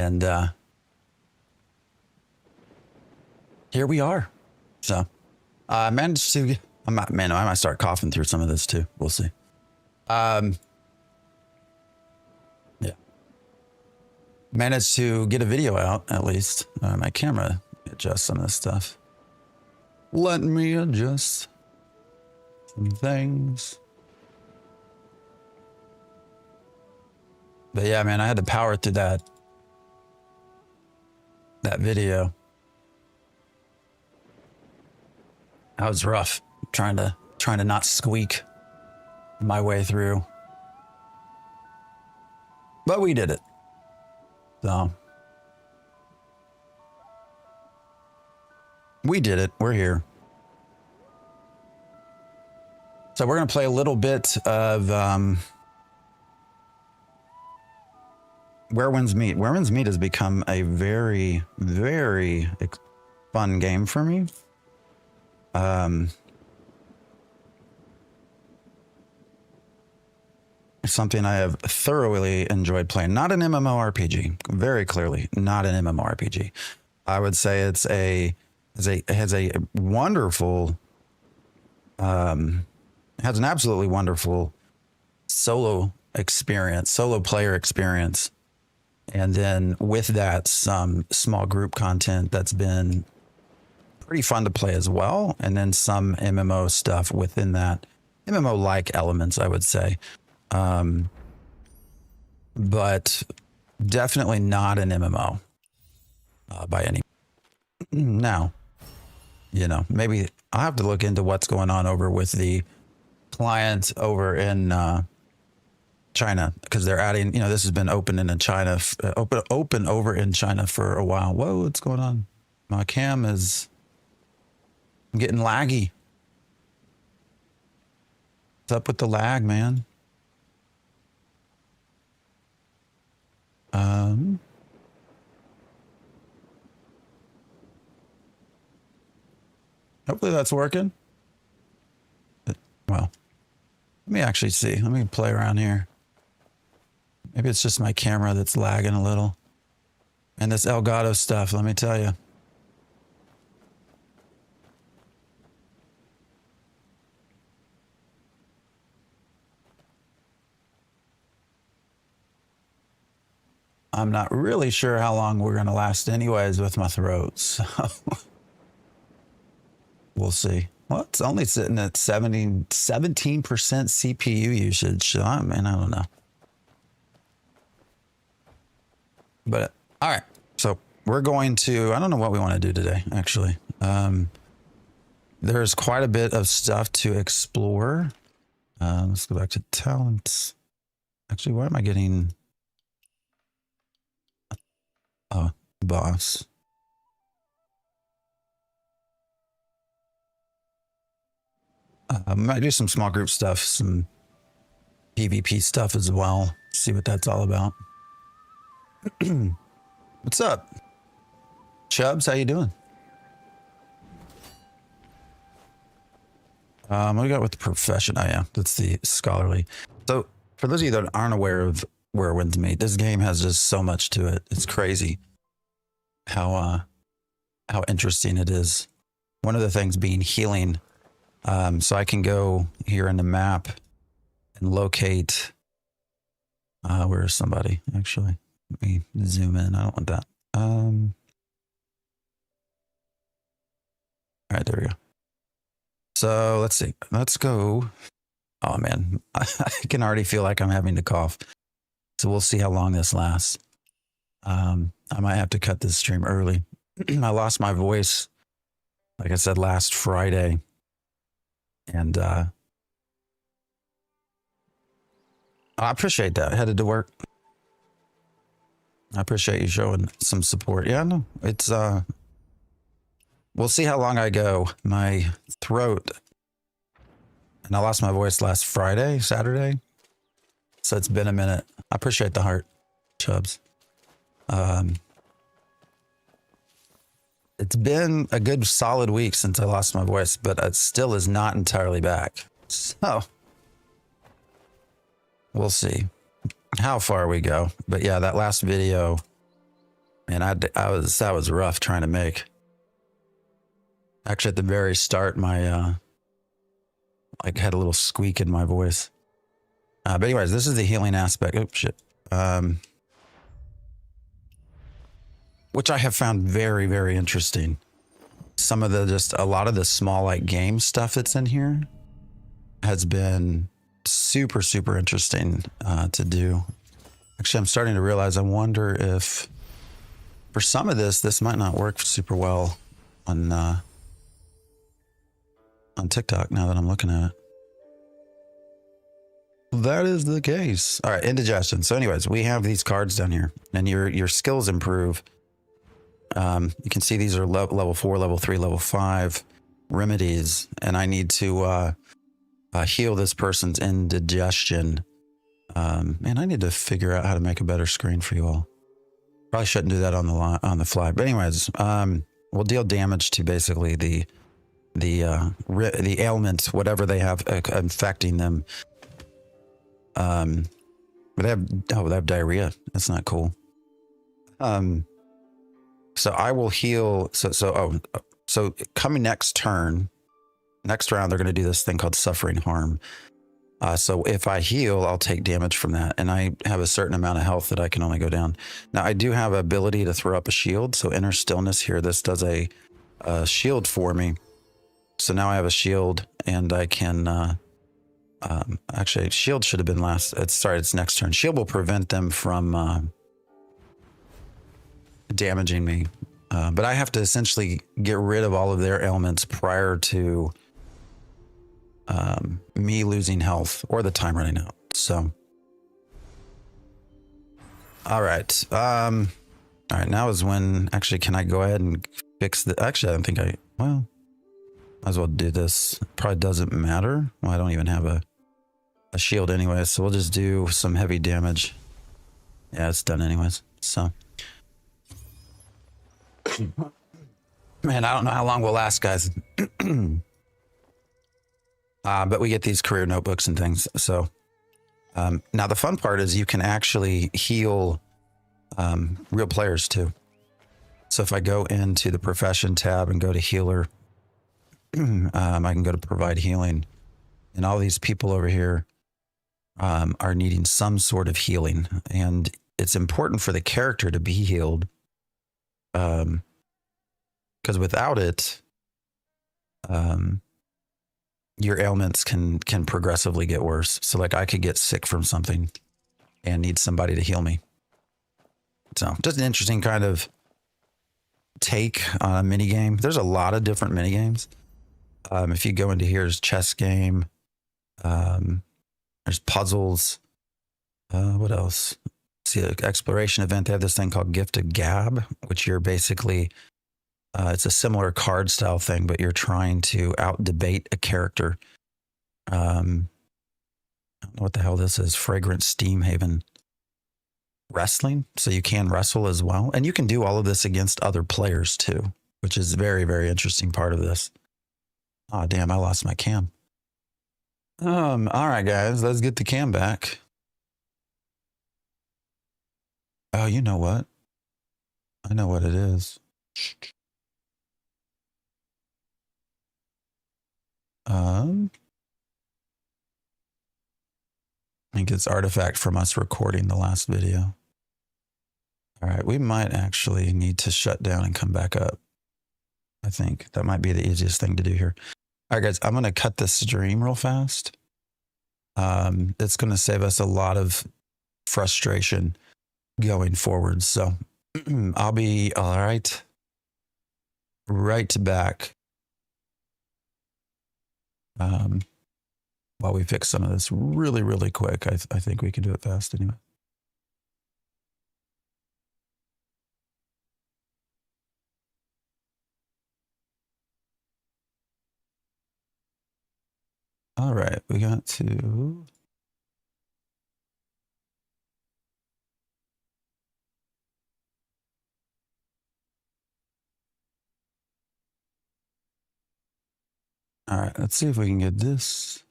And here we are. So I managed to, I might start coughing through some of this too. We'll see. Yeah. Managed to get a video out at least. My camera adjusts some of this stuff. Let me adjust some things. But yeah, man, I had to power through that video. That was rough. Trying to not squeak my way through. But we did it. So we did it. We're here. So we're going to play a little bit of Where Winds Meet. Where Winds Meet has become a very, very fun game for me. Something I have thoroughly enjoyed playing. Not an MMORPG, very clearly not an MMORPG. I would say it has a wonderful, has an absolutely wonderful solo player experience. And then with that, some small group content that's been pretty fun to play as well. And then some MMO stuff within that, MMO-like elements, I would say. But definitely not an MMO by any. Now, you know, maybe I'll have to look into what's going on over with the client over in China, because they're adding, you know, this has been open in China, open over in China for a while. Whoa, what's going on? My cam is getting laggy. What's up with the lag, man? Hopefully that's working. Well, let me actually see. Let me play around here. Maybe it's just my camera that's lagging a little. And this Elgato stuff, let me tell you. I'm not really sure how long we're going to last anyways with my throat, so we'll see. Well, it's only sitting at 17% CPU usage, so I mean, I don't know. But, all right, so we're going to, I don't know what we want to do today, actually. There's quite a bit of stuff to explore. Let's go back to talents. Actually, why am I getting... Oh, boss. Might do some small group stuff, some PvP stuff as well. See what that's all about. What's up? Chubbs, how you doing? What do we got with the profession? Oh yeah, that's the scholarly. So for those of you that aren't aware of Where Winds Meet, this game has just so much to it. It's crazy how interesting it is. One of the things being healing. So I can go here in the map and locate, where is somebody actually? Let me zoom in. I don't want that. All right, there we go. So let's see. Let's go. Oh man, I can already feel like I'm having to cough. So we'll see how long this lasts. I might have to cut this stream early. I lost my voice, like I said, last Friday. And I appreciate that. Headed to work. I appreciate you showing some support. Yeah, no, it's we'll see how long I go. My throat, and I lost my voice last Saturday. So it's been a minute. I appreciate the heart, Chubbs. It's been a good solid week since I lost my voice, but it still is not entirely back. So we'll see how far we go. But yeah, that last video And that was rough trying to make. Actually, at the very start, my like had a little squeak in my voice. But anyways, this is the healing aspect. Oh shit. Which I have found very, very interesting. Some of a lot of the small like game stuff that's in here has been super, super interesting to do. Actually, I'm starting to realize, I wonder if for some of this might not work super well on TikTok now that I'm looking at it. That is the case. All right, indigestion. So anyways, we have these cards down here and your skills improve. You can see these are level 4, level 3, level 5 remedies. And I need to heal this person's indigestion. Man, I need to figure out how to make a better screen for you all. Probably shouldn't do that on the fly. But anyways, we'll deal damage to basically the ailment, whatever they have infecting them. But they have diarrhea. That's not cool. So I will heal. So coming next round, they're going to do this thing called suffering harm. So if I heal, I'll take damage from that. And I have a certain amount of health that I can only go down. Now I do have ability to throw up a shield. So inner stillness here, this does a shield for me. So now I have a shield and I can, actually shield should have been it's next turn. Shield will prevent them from, damaging me. But I have to essentially get rid of all of their ailments prior to me losing health or the time running out. So, all right. All right. Now is when, actually, can I go ahead and fix the, actually, I don't think well, might as well do this. Probably doesn't matter. Well, I don't even have a shield anyway. So we'll just do some heavy damage. Yeah, it's done anyways. So, man, I don't know how long we'll last, guys. But we get these career notebooks and things. So now the fun part is you can actually heal real players too. So if I go into the profession tab and go to healer, I can go to provide healing. And all these people over here are needing some sort of healing. And it's important for the character to be healed. Because without it, your ailments can progressively get worse. So like I could get sick from something and need somebody to heal me. So just an interesting kind of take on a mini game. There's a lot of different mini games. If you go into here's chess game, there's puzzles. What else? See, an exploration event. They have this thing called Gifted Gab, which you're basically, it's a similar card style thing, but you're trying to out debate a character. I don't know what the hell this is. Fragrant Steam Haven. Wrestling. So you can wrestle as well. And you can do all of this against other players too, which is very, very interesting part of this. Oh, damn, I lost my cam. All right, guys, let's get the cam back. Oh, you know what? I know what it is. I think it's artifact from us recording the last video. All right, we might actually need to shut down and come back up. I think that might be the easiest thing to do here. All right, guys, I'm going to cut this stream real fast. It's going to save us a lot of frustration going forward. So I'll be all right back while we fix some of this really, really quick. I think we can do it fast anyway. All right, we got to... All right, let's see if we can get this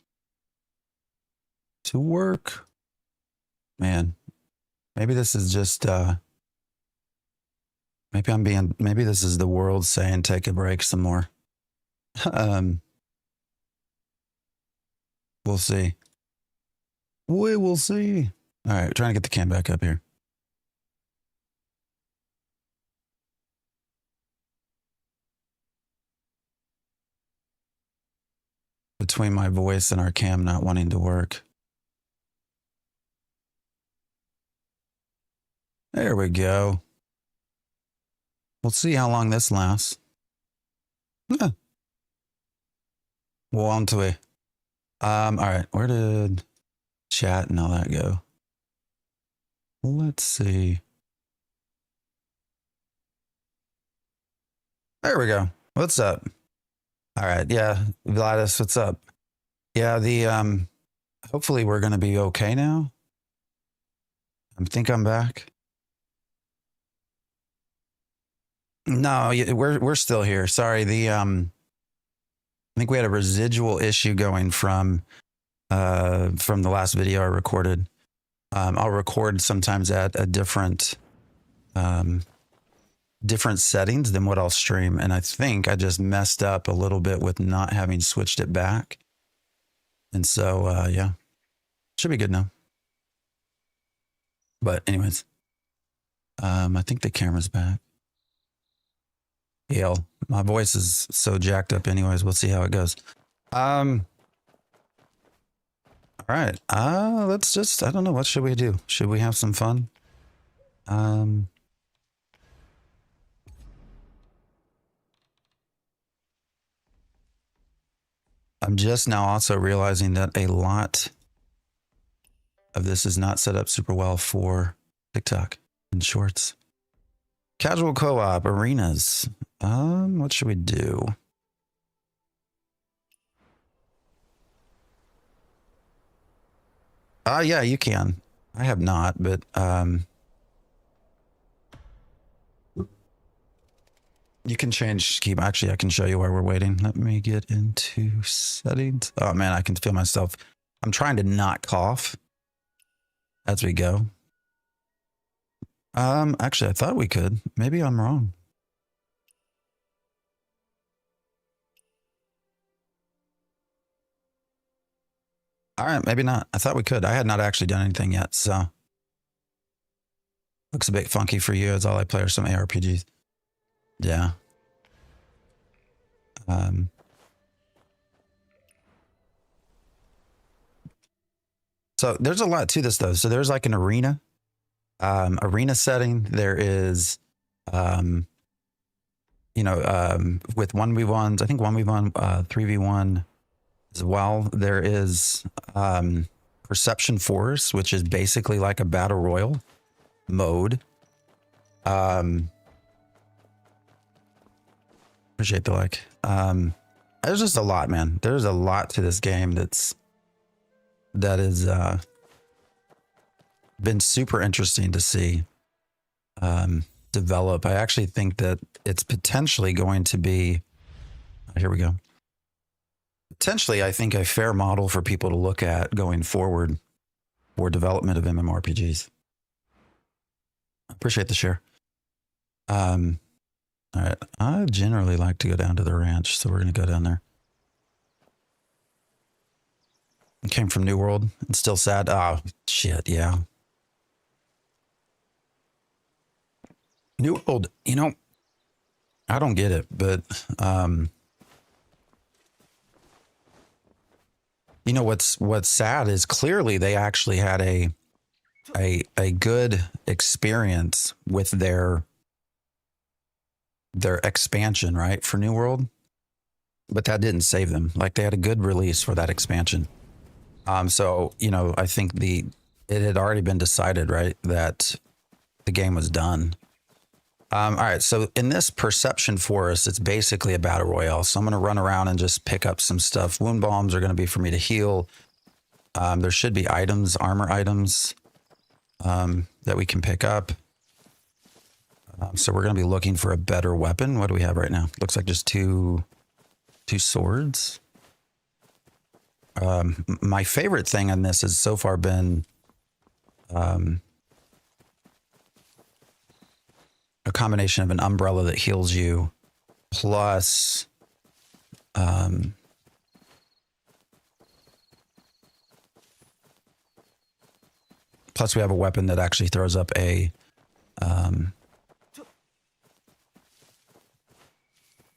to work. Man, maybe this is just maybe this is the world saying take a break some more. We'll see. We will see. All right, trying to get the cam back up here. Between my voice and our cam not wanting to work. There we go. We'll see how long this lasts. Well, won't we? All right, where did chat and all that go? Let's see. There we go. What's up? All right, yeah, Gladys, what's up? Yeah, the hopefully we're gonna be okay now. I think I'm back. No, we're still here. Sorry, I think we had a residual issue going from the last video I recorded. I'll record sometimes at a different settings than what I'll stream, and I think I just messed up a little bit with not having switched it back. And so yeah, should be good now. But anyways, I think the camera's back. Hell, my voice is so jacked up anyways. We'll see how it goes. All right. Let's just, I don't know. What should we do? Should we have some fun? I'm just now also realizing that a lot of this is not set up super well for TikTok and shorts. Casual co-op arenas. What should we do? Yeah, you can. I have not, but you can change scheme. Actually, I can show you while we're waiting. Let me get into settings. Oh man, I can feel myself. I'm trying to not cough as we go. Actually, I thought we could. Maybe I'm wrong. All right, maybe not. I thought we could. I had not actually done anything yet, so looks a bit funky for you as all I play are some ARPGs. Yeah. So there's a lot to this though. So there's like an arena setting. There is, with 1v1s, I think 1v1, 3v1 as well. There is Perception Force, which is basically like a battle royal mode. Appreciate the like. There's just a lot, man. There's a lot to this game that is been super interesting to see develop. I actually think that it's potentially going to be, here we go. Potentially, I think a fair model for people to look at going forward for development of MMORPGs. I appreciate the share. All right, I generally like to go down to the ranch, so we're going to go down there. I came from New World. It's still sad. Oh, shit, yeah. New World, I don't get it, but what's sad is clearly they actually had a good experience with their expansion, right, for New World, but that didn't save them. Like they had a good release for that expansion. So I think it had already been decided, right, that the game was done. All right, so in this Perception Forest, it's basically a battle royale. So I'm going to run around and just pick up some stuff. Wound bombs are going to be for me to heal. There should be items, armor items that we can pick up. So we're going to be looking for a better weapon. What do we have right now? Looks like just two swords. My favorite thing on this has so far been a combination of an umbrella that heals you plus plus we have a weapon that actually throws up a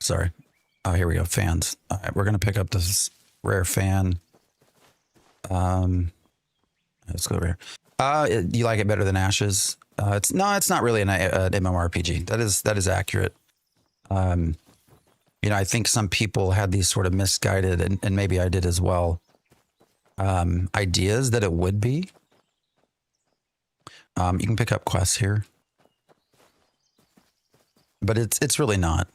sorry. Oh, here we go. Fans. All right, we're gonna pick up this rare fan. Let's go over here. You like it better than Ashes? It's not really an MMORPG. That is accurate. You know, I think some people had these sort of misguided, and maybe I did as well, ideas that it would be. You can pick up quests here, but it's really not.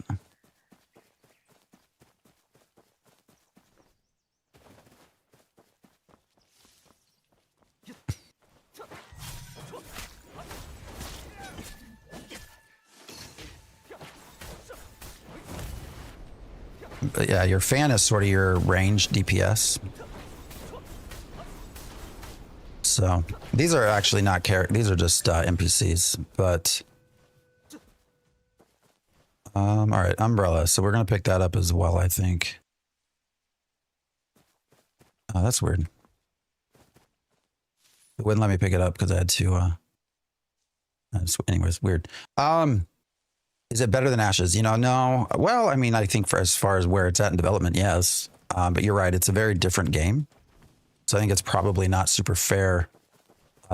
But yeah, your fan is sort of your range DPS. So these are actually not these are just NPCs. But all right, umbrella. So we're gonna pick that up as well, I think. Oh, that's weird. It wouldn't let me pick it up because I had to. Anyways, weird. Is it better than Ashes? You know, no. Well, I mean, I think for as far as where it's at in development, yes. But you're right. It's a very different game. So I think it's probably not super fair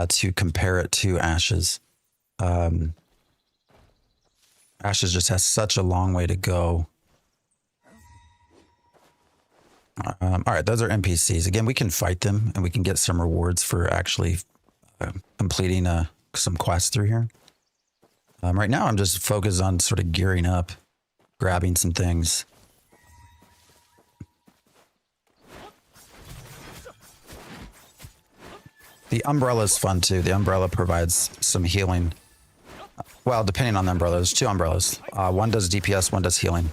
to compare it to Ashes. Ashes just has such a long way to go. All right, those are NPCs. Again, we can fight them and we can get some rewards for actually completing some quests through here. Right now, I'm just focused on sort of gearing up, grabbing some things. The umbrella is fun too. The umbrella provides some healing. Well, depending on the umbrella, there's two umbrellas. One does DPS, one does healing.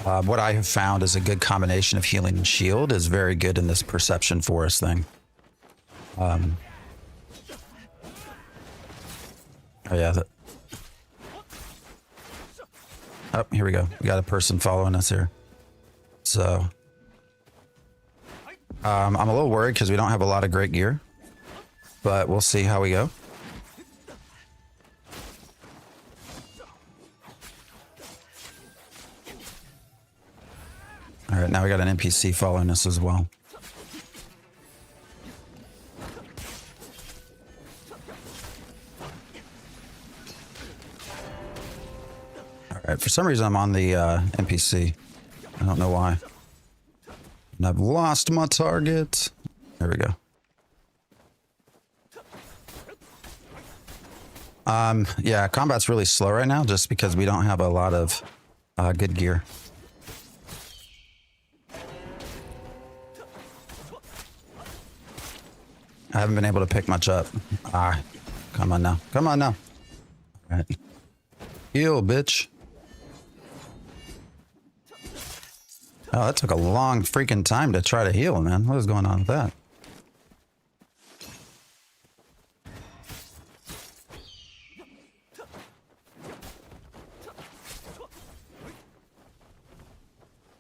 What I have found is a good combination of healing and shield is very good in this perception forest thing. Oh yeah. Oh, here we go. We got a person following us here. So I'm a little worried because we don't have a lot of great gear, but we'll see how we go. All right, now we got an NPC following us as well. All right, for some reason I'm on the NPC. I don't know why. And I've lost my target. There we go. Yeah, combat's really slow right now just because we don't have a lot of good gear. I haven't been able to pick much up. Come on now. Come on now. All right. Heal, bitch. Oh, that took a long freaking time to try to heal, man. What is going on with that?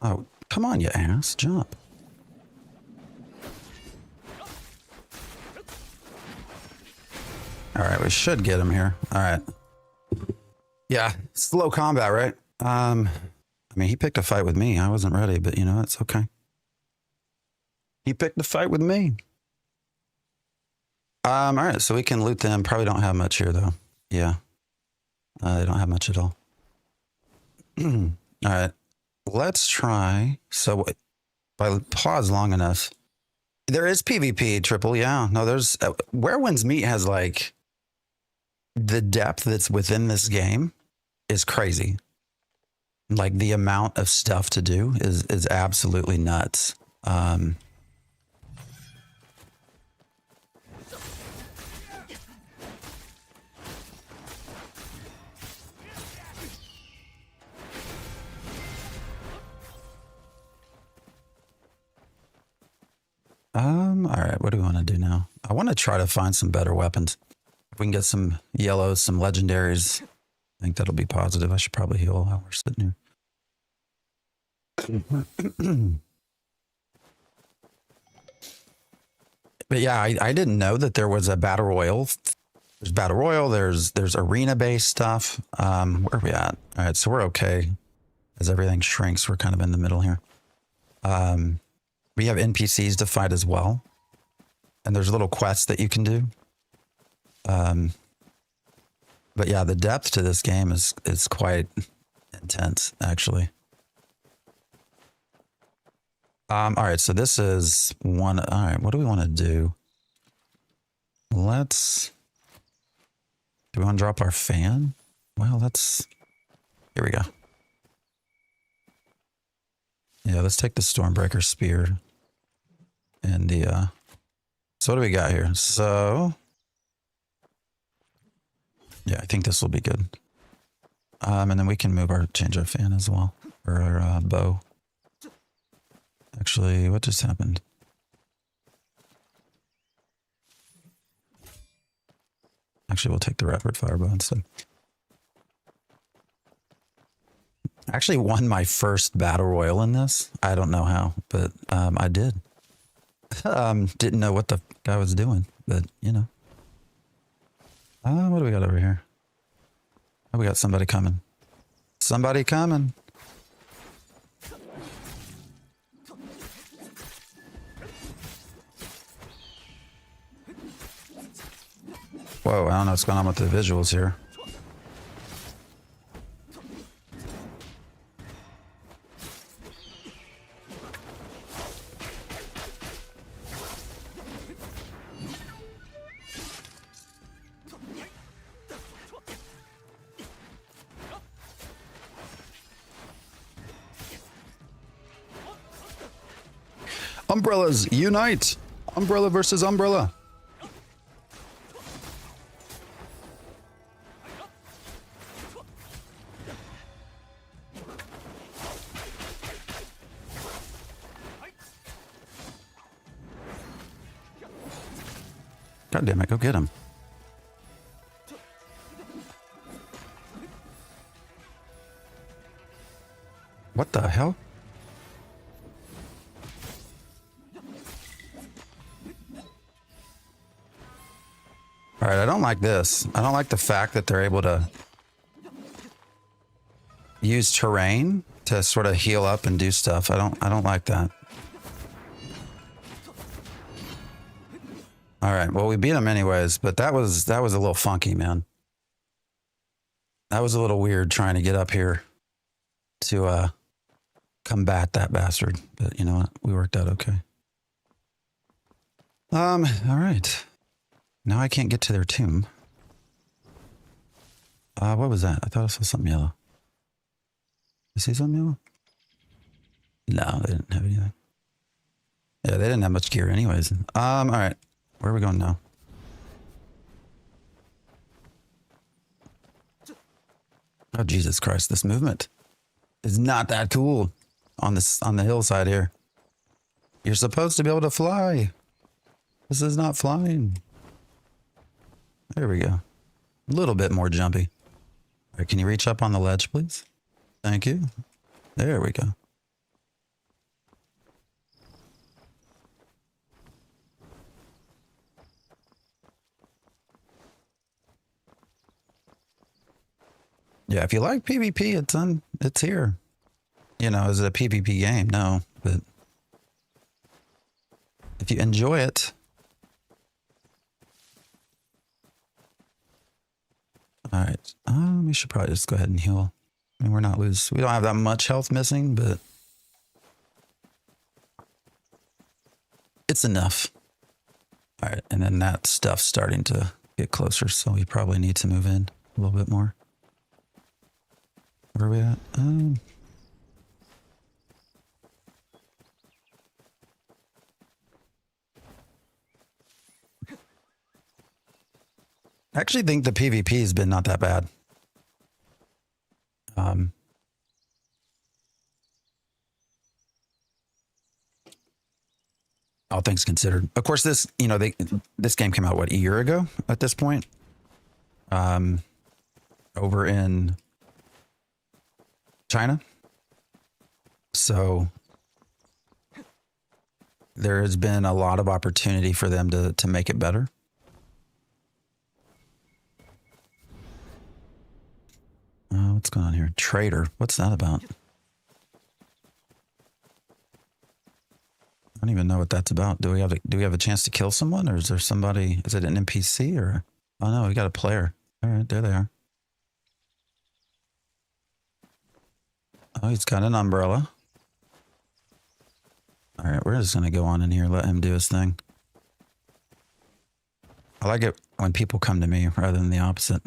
Oh, come on, you ass. Jump. All right, we should get him here. All right. Yeah, slow combat, right? I mean, he picked a fight with me. I wasn't ready, but you know, it's okay. He picked a fight with me. All right, so we can loot them. Probably don't have much here, though. Yeah. They don't have much at all. All right. Let's try. So if I pause long enough, there is PvP triple. Yeah. No, there's Where Winds Meet has like the depth that's within this game is crazy. Like the amount of stuff to do is absolutely nuts. All right, what do we want to do now? I want to try to find some better weapons. If we can get some yellows, some legendaries, I think that'll be positive. I should probably heal while we're sitting here. But yeah, I didn't know that there was a battle royal. There's battle royal. There's arena based stuff. Where are we at? All right, so we're okay. As everything shrinks, we're kind of in the middle here. We have NPCs to fight as well, and there's little quests that you can do. But yeah, the depth to this game is quite intense, actually. All right, so this is one. All right, what do we want to do? Do we want to drop our fan? Well, here we go. Yeah, let's take the Stormbreaker Spear and the, so what do we got here? So, yeah, I think this will be good. And then we can change our fan as well, or our bow. Actually, what just happened? Actually, we'll take the rapid fire bow instead. I actually won my first battle royal in this. I don't know how, but I did. Didn't know what the guy was doing, but you know. What do we got over here? Oh, we got somebody coming. Somebody coming. Whoa, I don't know what's going on with the visuals here. Umbrellas, unite! Umbrella versus umbrella. God damn it, go get him. What the hell? All right, I don't like this. I don't like the fact that they're able to use terrain to sort of heal up and do stuff. I don't like that. All right, well, we beat them anyways, but that was a little funky, man. That was a little weird trying to get up here to combat that bastard, but you know what? We worked out okay. All right. Now I can't get to their tomb. What was that? I thought I saw something yellow. You see something yellow? No, they didn't have anything. Yeah, they didn't have much gear anyways. All right. Where are we going now? Oh, Jesus Christ. This movement is not that cool on the hillside here. You're supposed to be able to fly. This is not flying. There we go. A little bit more jumpy. All right, can you reach up on the ledge, please? Thank you. There we go. Yeah, if you like PvP, it's here. You know, is it a PvP game? No, but if you enjoy it. All right, we should probably just go ahead and heal. I mean, we don't have that much health missing, but it's enough. All right, and then that stuff's starting to get closer, so we probably need to move in a little bit more. Where are we at? I actually think the PvP has been not that bad. I'll things considered. Of course, this, you know, this game came out, what, a year ago at this point? Over in China. So there has been a lot of opportunity for them to make it better. What's going on here? Trader. What's that about? I don't even know what that's about. Do we have a chance to kill someone, or is there somebody? Is it an NPC or? Oh no, we got a player. All right, there they are. Oh, he's got an umbrella. All right, we're just gonna go on in here, let him do his thing. I like it when people come to me rather than the opposite.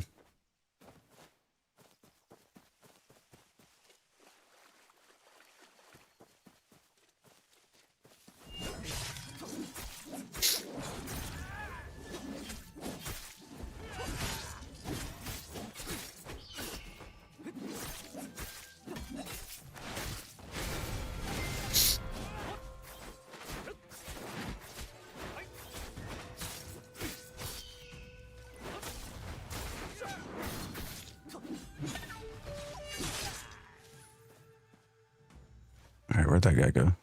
All right, where'd that guy go? All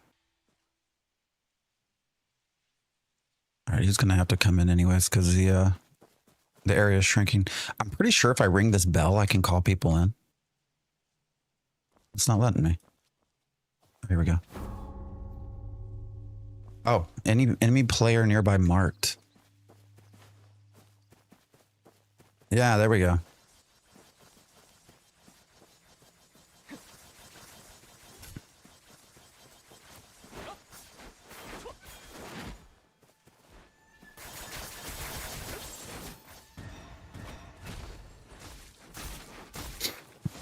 right, he's gonna have to come in anyways because the area is shrinking. I'm pretty sure if I ring this bell, I can call people in. It's not letting me. Here we go. Oh, enemy player nearby marked. Yeah, there we go.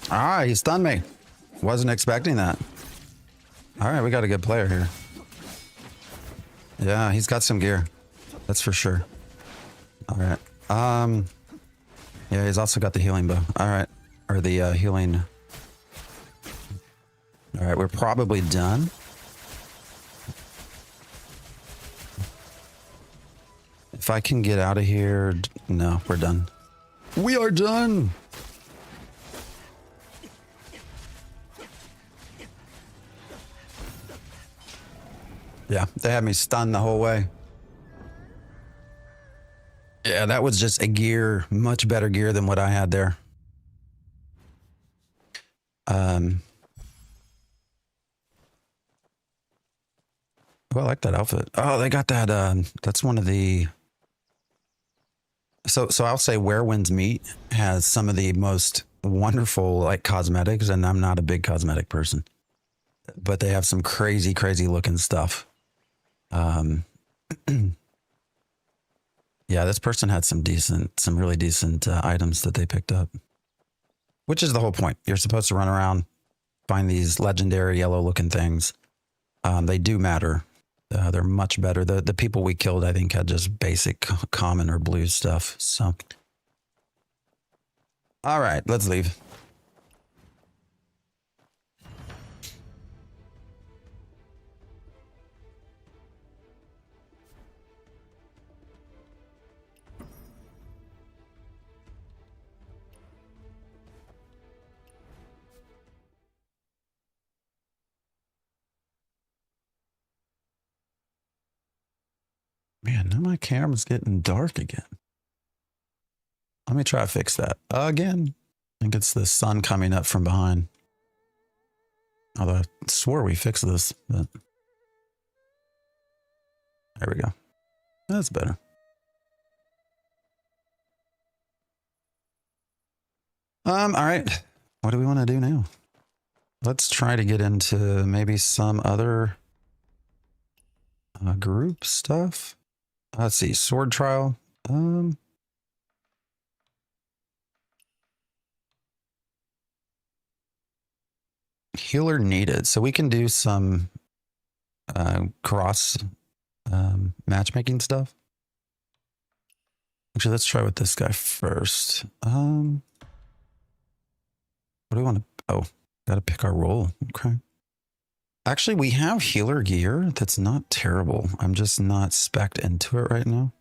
Ah, he stunned me. Wasn't expecting that. All right, we got a good player here. Yeah, he's got some gear. That's for sure. All right. Yeah, he's also got the healing bow. All right. Or the healing. All right, we're probably done. If I can get out of here. No, we're done. We are done. Yeah, they had me stunned the whole way. Yeah, that was just a gear, much better gear than what I had there. Oh, I like that outfit. Oh, they got that. That's one of the. So I'll say Where Winds Meet has some of the most wonderful like cosmetics, and I'm not a big cosmetic person, but they have some crazy looking stuff. Yeah, this person had some really decent items that they picked up, which is the whole point. You're supposed to run around, find these legendary yellow looking things. They do matter. They're much better. The people we killed, I think, had just basic common or blue stuff. So, all right, let's leave. Man, now my camera's getting dark again. Let me try to fix that again. I think it's the sun coming up from behind. Although I swore we fixed this, but there we go. That's better. All right. What do we want to do now? Let's try to get into maybe some other group stuff. Let's see, sword trial. Healer needed. So we can do some cross matchmaking stuff. Actually, let's try with this guy first. What do we want to? Oh, got to pick our role. Okay. Actually, we have healer gear that's not terrible. I'm just not spec'd into it right now.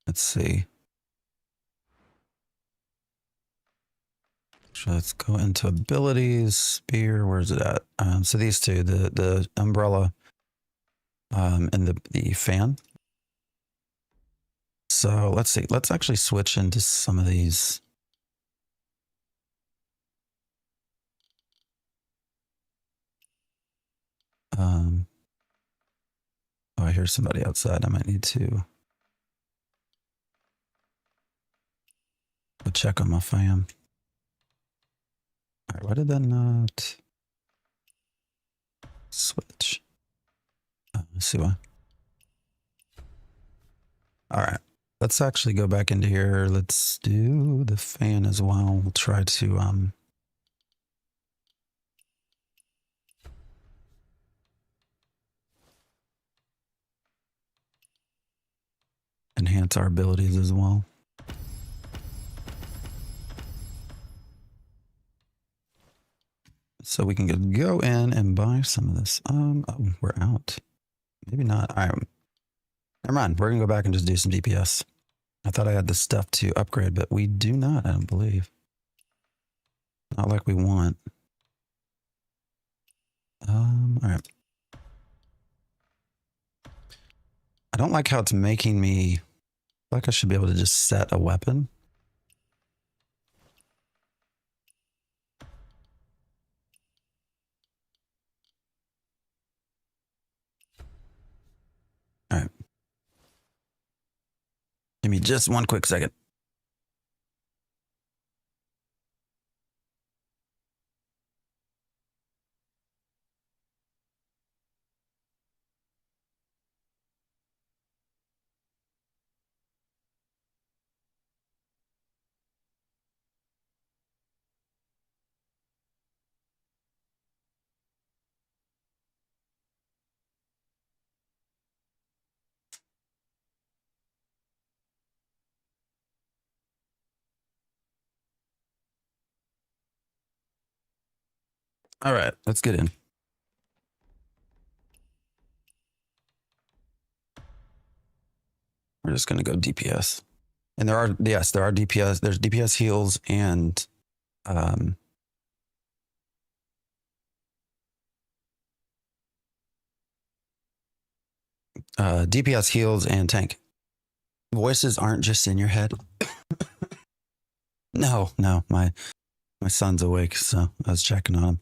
Let's see. So let's go into abilities, spear, where's it at? So these two, the umbrella and the fan. So let's see, let's actually switch into some of these. Oh, I hear somebody outside. I might need to go check on my fam. All right, why did that not switch? Let's see why. All right, let's actually go back into here. Let's do the fan as well. We'll try to enhance our abilities as well. So we can go in and buy some of this. Oh, we're out. Maybe not. All right. Never mind. We're gonna go back and just do some DPS. I thought I had the stuff to upgrade, but we do not, I don't believe. Not like we want. All right. I don't like how it's making me like I should be able to just set a weapon. All right. Give me just one quick second. All right, let's get in. We're just gonna go DPS. And there are DPS, there's DPS heals and DPS heals and tank. Voices aren't just in your head. No, my son's awake, so I was checking on him,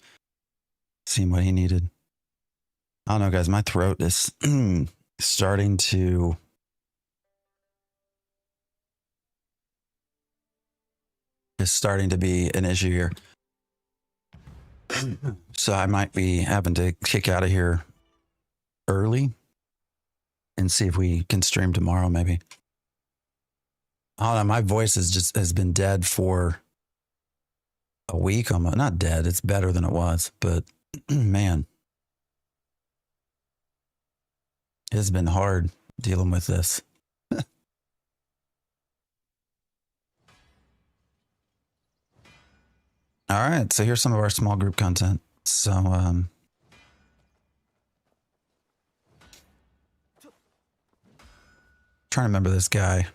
seeing what he needed. I don't know, guys, my throat is starting to be an issue here. So I might be having to kick out of here early and see if we can stream tomorrow, maybe. I don't know, my voice has been dead for a week. I'm not dead. It's better than it was, but man, it's been hard dealing with this. All right, so here's some of our small group content. So trying to remember this guy.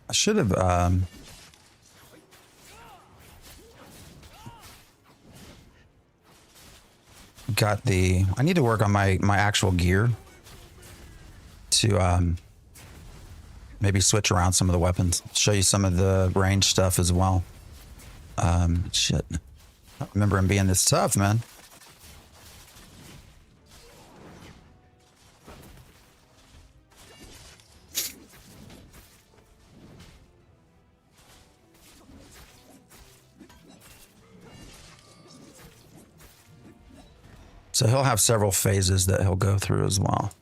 I should have got the, I need to work on my actual gear to maybe switch around some of the weapons. Show you some of the range stuff as well. Shit. I don't remember him being this tough, man. So he'll have several phases that he'll go through as well.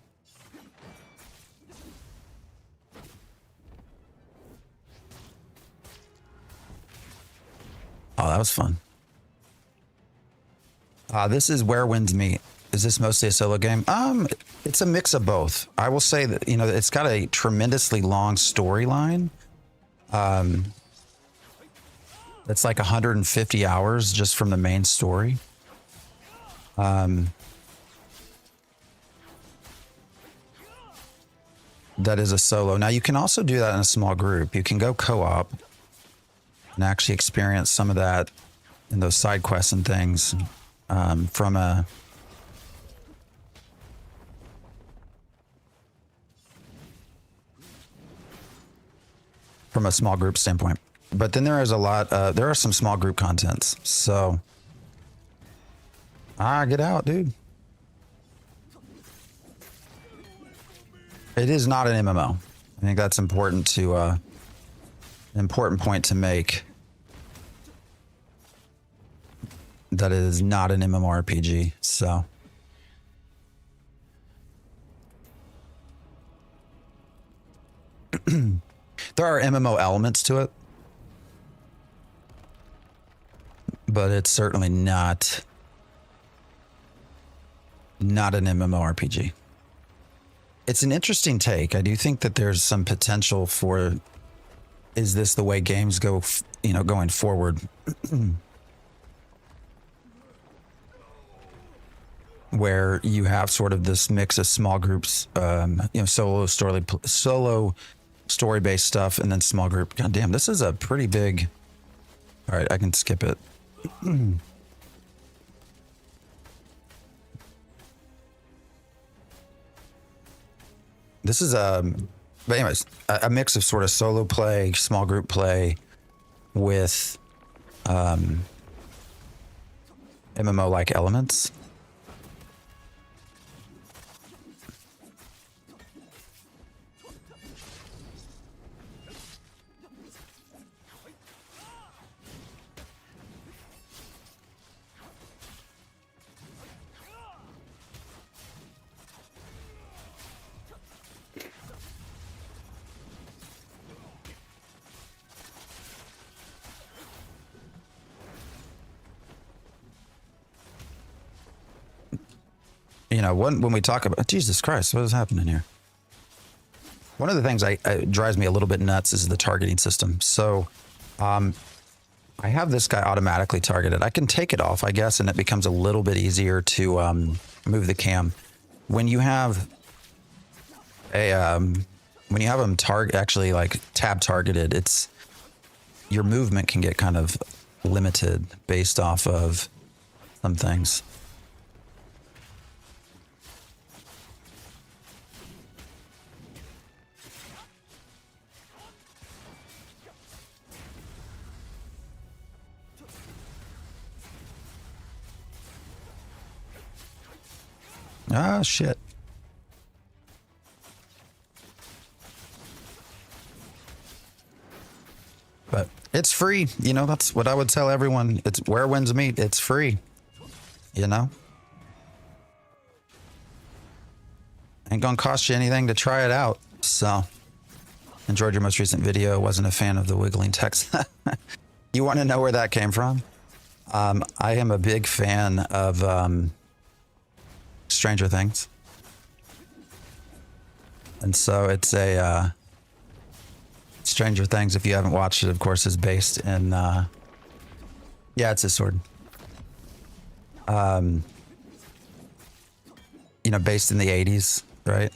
Oh, that was fun. This is Where Winds Meet. Is this mostly a solo game? It's a mix of both. I will say that, you know, it's got a tremendously long storyline. It's like 150 hours just from the main story. That is a solo. Now you can also do that in a small group. You can go co-op and actually experience some of that in those side quests and things from a small group standpoint. But then there is a lot, there are some small group contents. So, get out, dude. It is not an MMO. I think that's important to, an important point to make. That it is not an MMORPG, so. There are MMO elements to it. But it's certainly not an MMORPG. It's an interesting take. I do think that there's some potential for, is this the way games go, you know, going forward? Where you have sort of this mix of small groups, you know, solo story-based stuff, and then small group. God damn, this is a pretty big. All right, I can skip it. This is but anyways, a mix of sort of solo play, small group play, with MMO-like elements. You know, when we talk about, Jesus Christ, what is happening here? One of the things drives me a little bit nuts is the targeting system. So, I have this guy automatically targeted. I can take it off, I guess, and it becomes a little bit easier to move the cam. When you have them actually like tab targeted, it's your movement can get kind of limited based off of some things. Ah, shit. But it's free. You know, that's what I would tell everyone. It's Where Winds Meet. It's free. You know? Ain't gonna cost you anything to try it out. So, enjoyed your most recent video. Wasn't a fan of the wiggling text. You want to know where that came from? I am a big fan of Stranger Things. And so it's a Stranger Things, if you haven't watched it, of course, is based in yeah, it's his sword. You know, based in the 80s, right?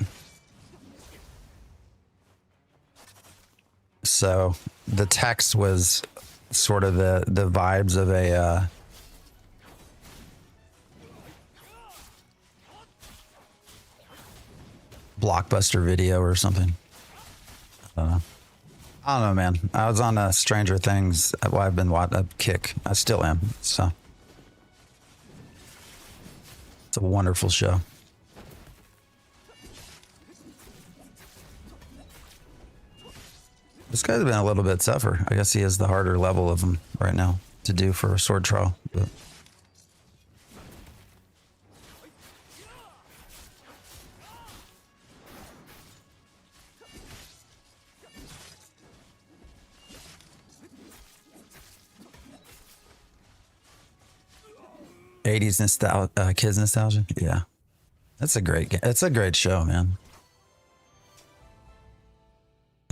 So the text was sort of the vibes of a Blockbuster video or something. I don't know, man. I was on Stranger Things. Well, I've been a kick. I still am. So it's a wonderful show. This guy's been a little bit tougher. I guess he has the harder level of them right now to do for a sword trial. But 80s nostalgia, kids nostalgia. Yeah, that's a great game. It's a great show, man.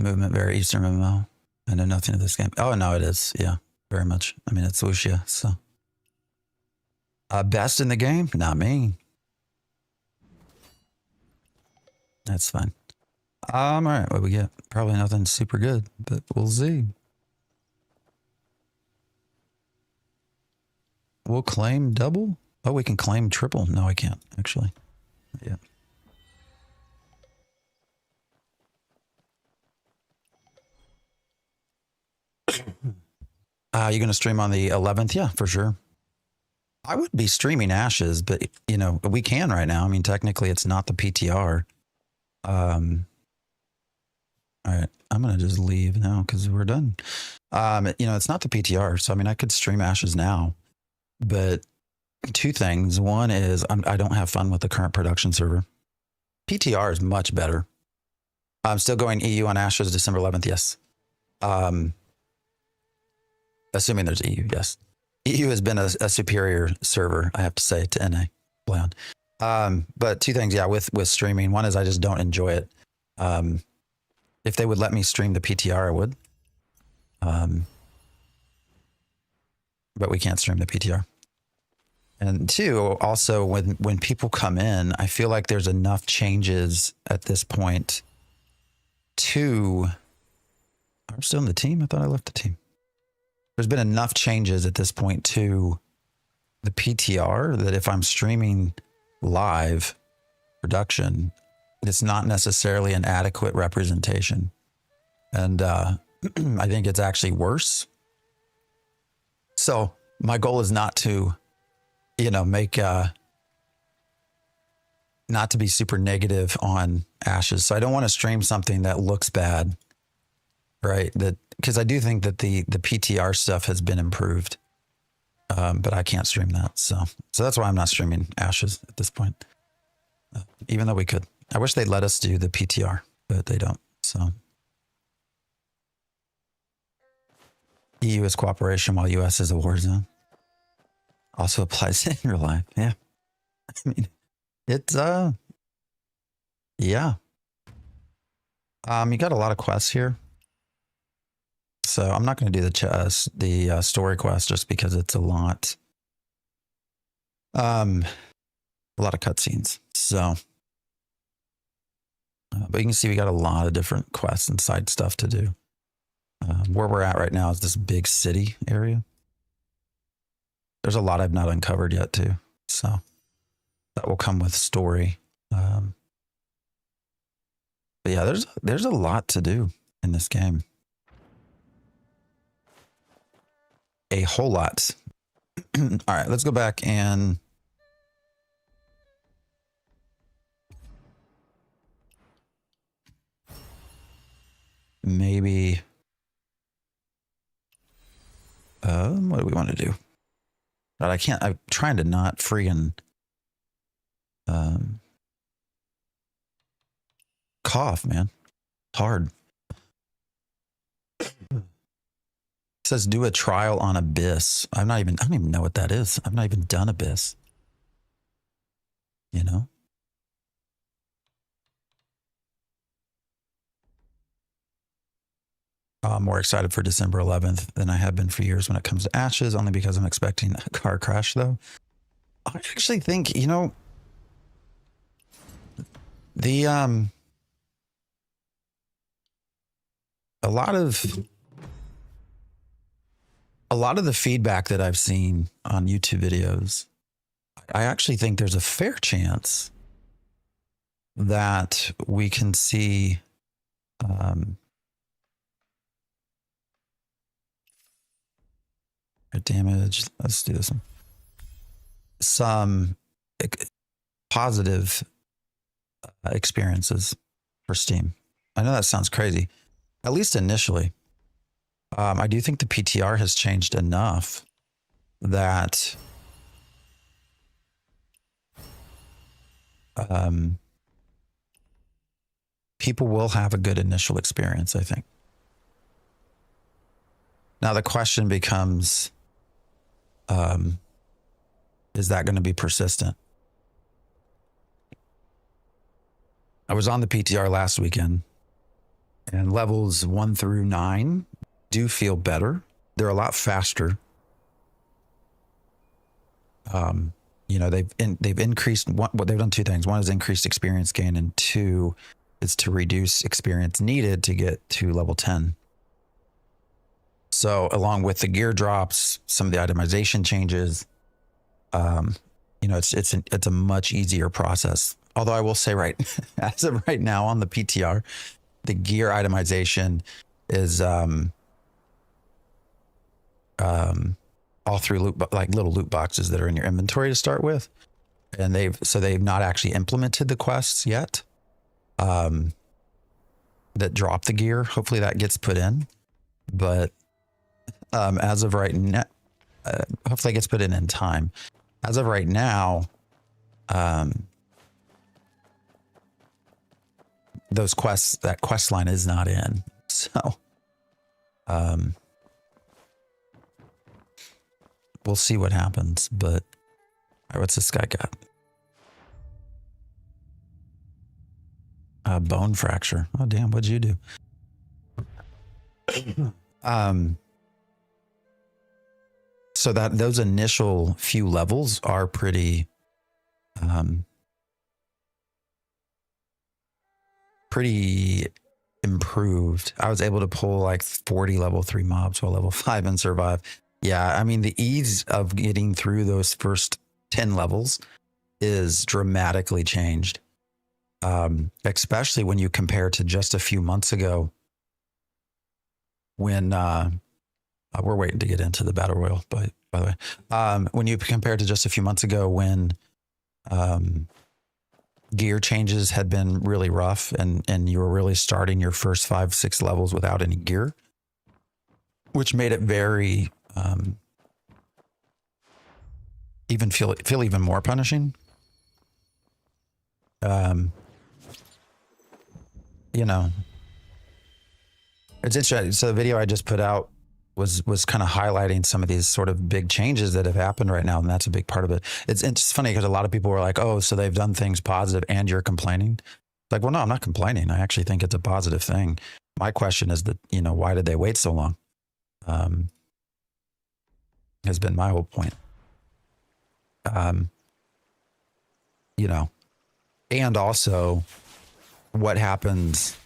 Movement, very Eastern MMO. I know nothing of this game. Oh no, it is. Yeah, very much. I mean, it's wuxia. So, best in the game? Not me. That's fine. All right, what we get? Probably nothing super good, but we'll see. We'll claim double. Oh, we can claim triple. No, I can't actually. Yeah. You're gonna stream on the 11th? Yeah, for sure. I would be streaming Ashes, but you know we can right now. I mean, technically, it's not the PTR. All right, I'm gonna just leave now because we're done. You know, it's not the PTR, so I mean, I could stream Ashes now, but two things. One is I don't have fun with the current production server. PTR is much better. I'm still going EU on Ashes December 11th. Yes. Assuming there's EU. Yes. EU has been a superior server, I have to say, to NA play on. But two things, yeah, with streaming. One is I just don't enjoy it. If they would let me stream the PTR, I would. But we can't stream the PTR. And two, also when people come in, I feel like there's enough changes at this point to. I'm still in the team. I thought I left the team. There's been enough changes at this point to the PTR that if I'm streaming live production, it's not necessarily an adequate representation. And I think it's actually worse. So my goal is not to, you know, not to be super negative on Ashes. So I don't want to stream something that looks bad, right? Because I do think that the PTR stuff has been improved, but I can't stream that. So that's why I'm not streaming Ashes at this point, even though we could. I wish they'd let us do the PTR, but they don't. So EU is cooperation while US is a war zone. Also applies in real life. Yeah. I mean, it's, yeah. You got a lot of quests here. So I'm not going to do the story quest just because it's a lot of cutscenes. So, but you can see we got a lot of different quests and side stuff to do. Where we're at right now is this big city area. There's a lot I've not uncovered yet too. So that will come with story. But yeah, there's a lot to do in this game. A whole lot. All right, let's go back and maybe what do we want to do? But I can't. I'm trying to not freaking cough, man. Hard. It says do a trial on Abyss. I don't even know what that is. I've not even done Abyss. You know? I'm more excited for December 11th than I have been for years when it comes to Ashes, only because I'm expecting a car crash, though. I actually think, you know, the a lot of the feedback that I've seen on YouTube videos, I actually think there's a fair chance that we can see damage. Let's do this one. Some positive experiences for Steam. I know that sounds crazy, at least initially. I do think the PTR has changed enough that people will have a good initial experience, I think. Now the question becomes, is that going to be persistent? I was on the PTR last weekend, and levels 1 through 9 do feel better. They're a lot faster. You know, they've increased they've done two things. One is increased experience gain, and two is to reduce experience needed to get to level 10. So along with the gear drops, some of the itemization changes, you know, it's a much easier process. Although I will say, right, as of right now on the PTR, the gear itemization is all through like little loot boxes that are in your inventory to start with, and they've not actually implemented the quests yet that drop the gear. Hopefully that gets put in, but as of right now, hopefully it gets put in time. As of right now, those quests, that quest line is not in. So, we'll see what happens. But all right, what's this guy got? Bone fracture. Oh damn! What'd you do? So that those initial few levels are pretty, pretty improved. I was able to pull like 40 level 3 mobs while level 5 and survive. Yeah, I mean, the ease of getting through those first 10 levels is dramatically changed, especially when you compare to just a few months ago when we're waiting to get into the battle royal, by the way, when you compare to just a few months ago when gear changes had been really rough and you were really starting your first 5-6 levels without any gear, which made it very even feel even more punishing. You know, it's interesting. So the video I just put out was kind of highlighting some of these sort of big changes that have happened right now, and that's a big part of it. It's funny because a lot of people were like, "Oh, so they've done things positive, and you're complaining?" Like, well, no, I'm not complaining. I actually think it's a positive thing. My question is that, you know, why did they wait so long? Has been my whole point. You know, and also what happens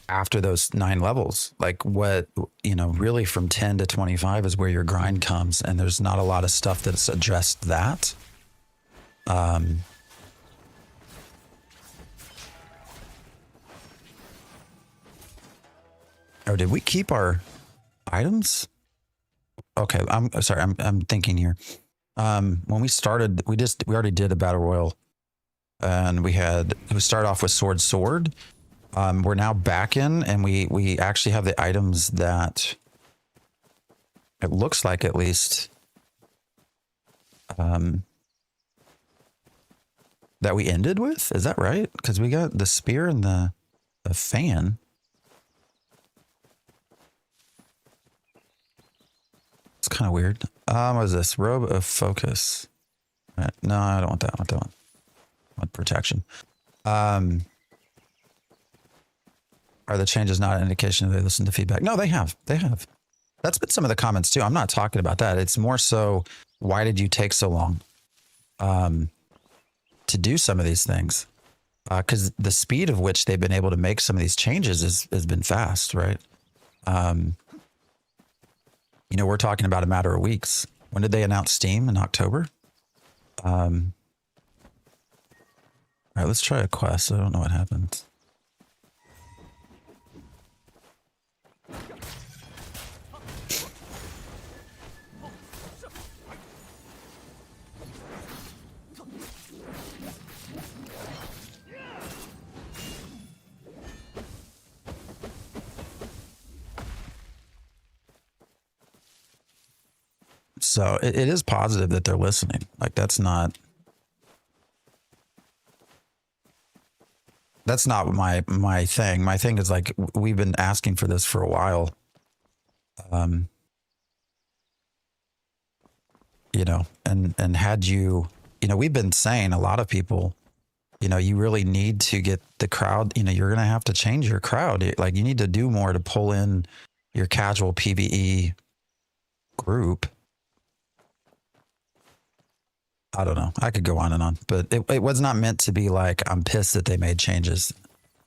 after those 9 levels, like what, you know, really from 10 to 25 is where your grind comes, and there's not a lot of stuff that's addressed that. Oh, did we keep our items? Okay, I'm sorry. I'm thinking here. When we started, we already did a battle royal, and we started off with sword. We're now back in, and we actually have the items that it looks like, at least, that we ended with. Is that right? Because we got the spear and the fan. It's kind of weird. What is this? Robe of focus. No, I don't want that. I want that one. I want protection. Are the changes not an indication that they listen to feedback? No, they have. They have. That's been some of the comments too. I'm not talking about that. It's more so, why did you take so long to do some of these things? Because the speed of which they've been able to make some of these changes has been fast, right? You know, we're talking about a matter of weeks. When did they announce Steam? In October? All right, let's try a quest. I don't know what happens. So it is positive that they're listening. Like, that's not my thing. My thing is, like, we've been asking for this for a while. You know, and had you you know, we've been saying, a lot of people, you know, you really need to get the crowd, you know, you're going to have to change your crowd. Like, you need to do more to pull in your casual PvE group. I don't know. I could go on and on, but it was not meant to be like, I'm pissed that they made changes.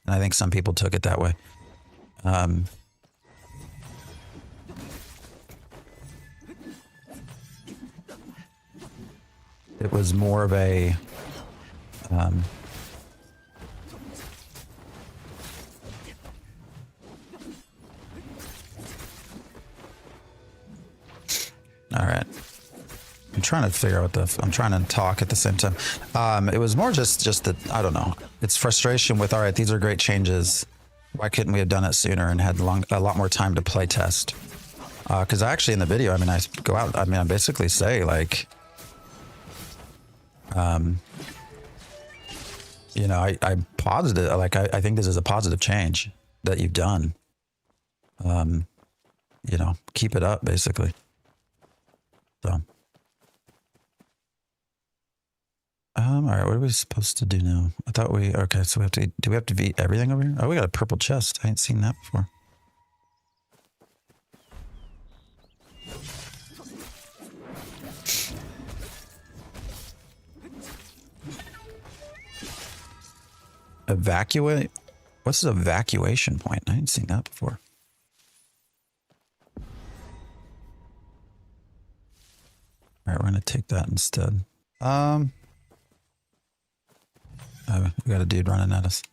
And I think some people took it that way. It was more of a, all right. I'm trying to figure out I'm trying to talk at the same time. It was more just that, I don't know. It's frustration with, all right, these are great changes. Why couldn't we have done it sooner and had a lot more time to play test? Because actually in the video, I mean, I go out, I mean, I basically say like, you know, I positive, like, I think this is a positive change that you've done. You know, keep it up, basically. So. All right, what are we supposed to do now? I thought okay, so we have to, do we have to beat everything over here? Oh, we got a purple chest. I ain't seen that before. Evacuate? What's the evacuation point? I ain't seen that before. All right, we're gonna take that instead. Oh, we got a dude running at us.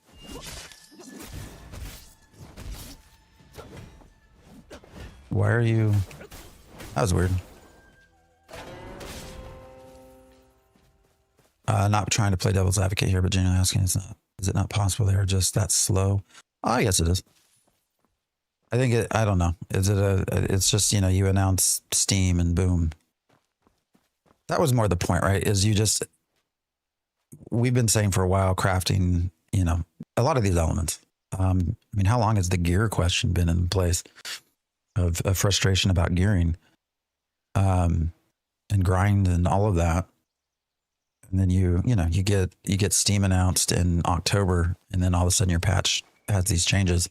Why are you? That was weird. Not trying to play devil's advocate here, but genuinely asking, is it not possible they are just that slow? Oh, yes, it is. I think I don't know. It's just, you know, you announce Steam and boom. That was more the point, right? We've been saying for a while, crafting, you know, a lot of these elements. I mean, how long has the gear question been in place of frustration about gearing, and grind and all of that? And then you get Steam announced in October, and then all of a sudden your patch has these changes.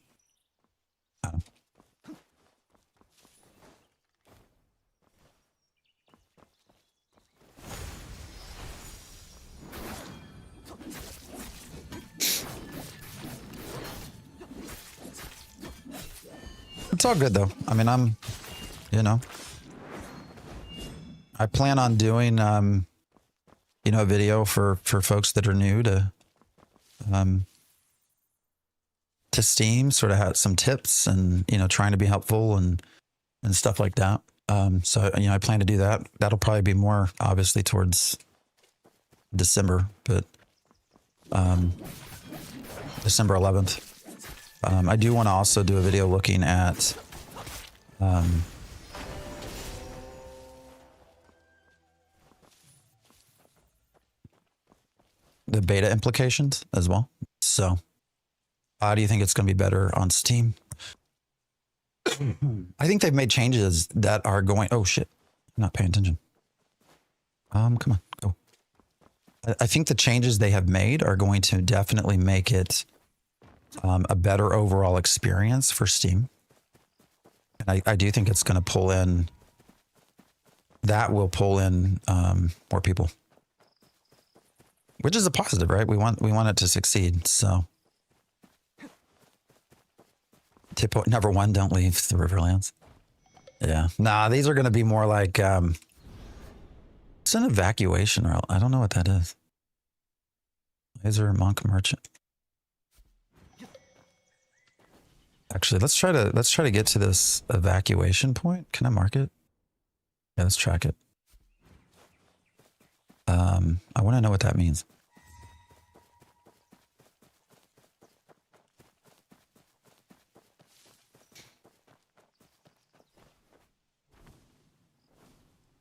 It's all good though. I mean, you know, I plan on doing, you know, a video for folks that are new to Steam, sort of have some tips and, you know, trying to be helpful and stuff like that. So, you know, I plan to do that. That'll probably be more obviously towards December, but December 11th. I do want to also do a video looking at the beta implications as well. So do you think it's going to be better on Steam? I think they've made changes that are going, oh shit, I'm not paying attention. Come on, go. I think the changes they have made are going to definitely make it a better overall experience for Steam. And I do think it's going to pull in, more people, which is a positive, right? We want it to succeed. So tip number one, don't leave the Riverlands. Yeah. Nah, these are going to be more like, it's an evacuation route. I don't know what that is. Laser Monk Merchant. Actually, let's try to get to this evacuation point. Can I mark it? Yeah, let's track it. I want to know what that means.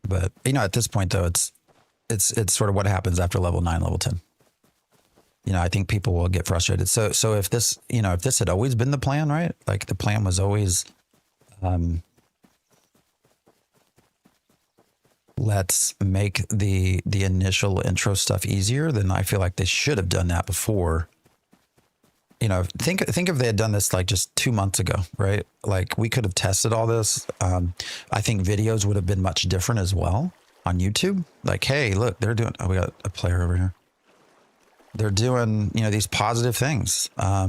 But you know, at this point though, it's sort of what happens after level 9, level 10. You know, I think people will get frustrated. So if this, you know, if this had always been the plan, right? Like the plan was always, let's make the initial intro stuff easier, then I feel like they should have done that before. You know, think if they had done this like just 2 months ago, right? Like we could have tested all this. I think videos would have been much different as well on YouTube. Like, hey, look, they're doing, oh, we got a player over here. They're doing, you know, these positive things. All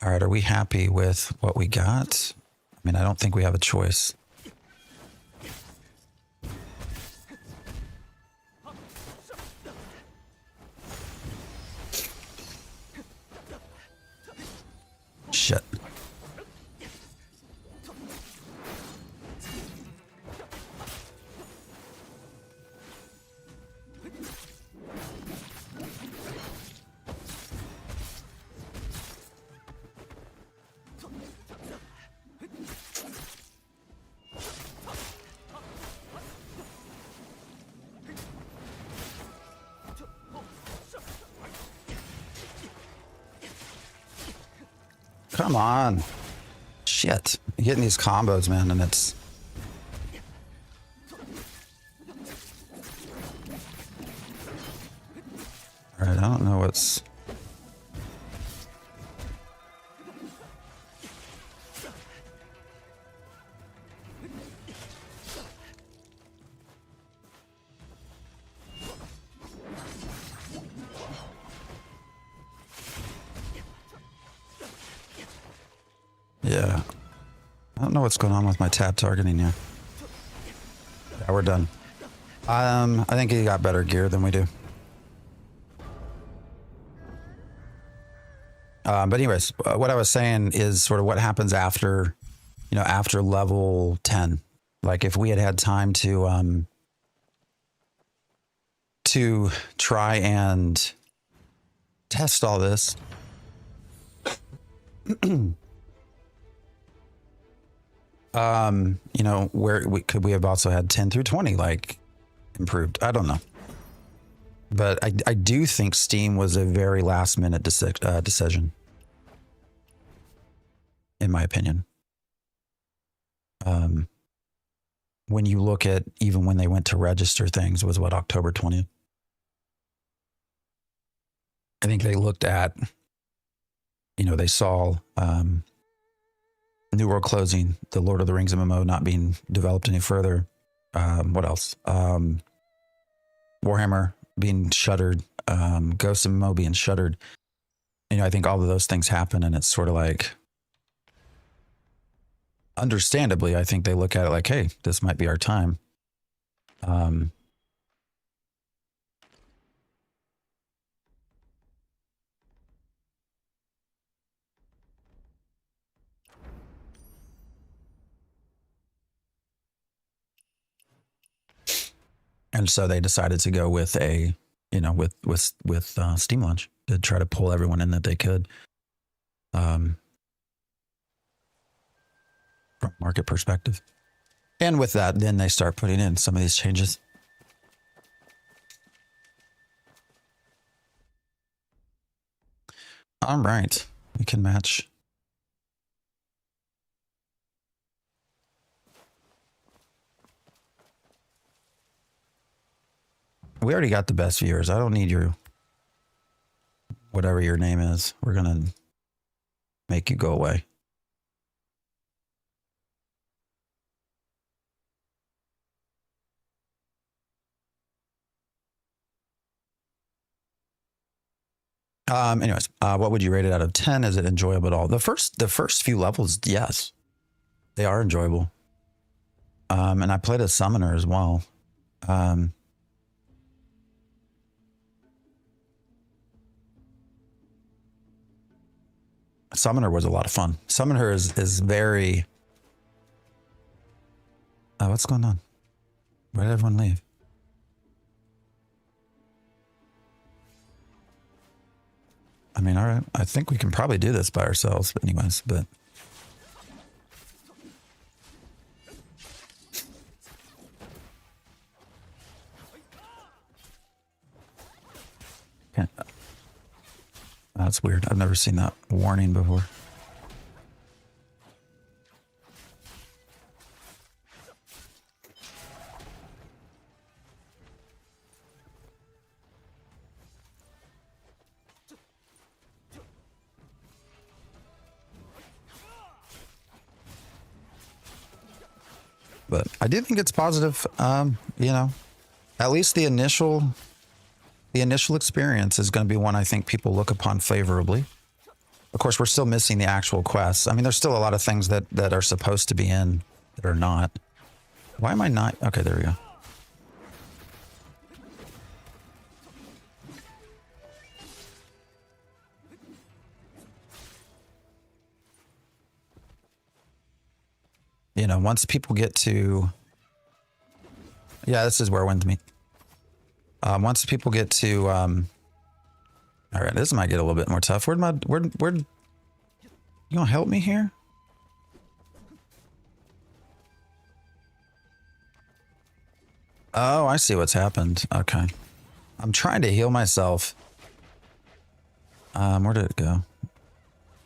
right, are we happy with what we got? I mean, I don't think we have a choice. Shit. Come on. Shit. You're getting these combos, man, and it's... Alright, I don't know what's... Yeah. I don't know what's going on with my tab targeting here. Yeah, we're done. I think he got better gear than we do. But anyways, what I was saying is sort of what happens after, you know, after level 10. Like if we had had time to try and test all this. You know, where we have also had 10 through 20 like improved. I don't know, but I do think Steam was a very last minute decision, in my opinion. When you look at even when they went to register things was what, October 20th. I think they looked at, you know, they saw New World closing, the Lord of the Rings MMO not being developed any further. What else? Warhammer being shuttered, Ghost MMO being shuttered. You know, I think all of those things happen, and it's sort of like, understandably, I think they look at it like, hey, this might be our time. And so they decided to go with a, you know, with Steam launch to try to pull everyone in that they could. From market perspective. And with that, then they start putting in some of these changes. All right, we can match. We already got the best viewers. I don't need your, whatever your name is. We're going to make you go away. Anyways, what would you rate it out of 10? Is it enjoyable at all? The first few levels, yes, they are enjoyable. And I played a summoner as well. Summoner was a lot of fun. Summoner is very... what's going on? Where did everyone leave? I mean, all right. I think we can probably do this by ourselves, but anyways, but... Can't... That's weird. I've never seen that warning before. But I do think it's positive. You know, at least the initial experience is going to be one I think people look upon favorably. Of course, we're still missing the actual quests. I mean, there's still a lot of things that are supposed to be in that are not. Why am I not? Okay, there we go. You know, once people get to... Yeah, this is where winds meet. Once people get to... all right, this might get a little bit more tough. Where you gonna help me here? Oh, I see what's happened. Okay. I'm trying to heal myself. Where did it go?